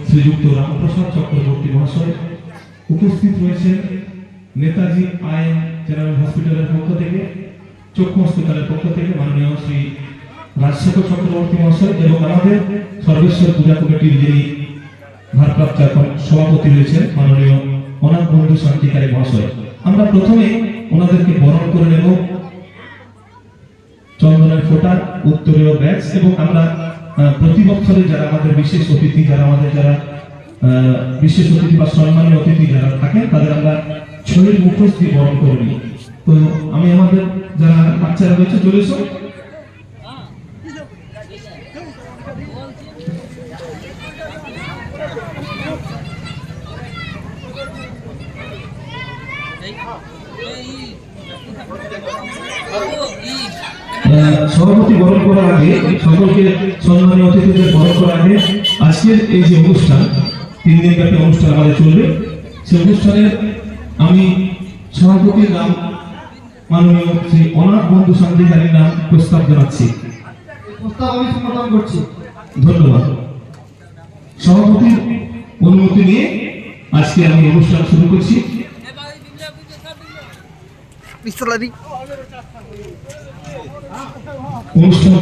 শ্রীযুক্ত রামপ্রসাদ চক্রবর্তী মহাশয় উপস্থিত রয়েছেন নেতাজি আই জেনারেল হসপিটালের পক্ষ থেকে, চক্ষু হাসপাতালের পক্ষ থেকে মাননীয় শ্রী রাজশেখর চক্রবর্তী মহাশয় এবং আমাদের সর্বেশ্বর পূজা কমিটির যিনি ভারপ্রাপ্ত সভাপতি রয়েছেন মাননীয় অনাথ বন্ধু শান্তিকারী মহাশয়। আমরা প্রথমে ওনাদেরকে বরণ করে নেব চন্দনের ফোঁটা, উত্তরীয় ব্যাচ এবং আমরা প্রতি বছরে যারা আমাদের বিশেষ অতিথি বিশেষ অতিথি বা সম্মানীয় অতিথি যারা থাকেন তাদের আমরা ছবির মুখোশ দিয়ে বরণ করে নিই। তো আমি আমাদের যারা বাচ্চারা রয়েছে চলে এসো। সভাপতি বরণ করার আগে, সকলকে সম্মানীয় অতিথিদের বরণ করার আগে আজকের এই যে অনুষ্ঠান 3 দিন ব্যাপী অনুষ্ঠান আমাদের চলবে, সেই অনুষ্ঠানের আমি সভাপতির নাম মাননীয় শ্রী অনাথ বন্ধু শান্তিকারীর নাম প্রস্তাব জানাচ্ছি। প্রস্তাব আমি সমর্থন করছি। ধন্যবাদ। সভাপতির অনুমতি নিয়ে আজকে আমি অনুষ্ঠান শুরু করছি। অনুষ্ঠান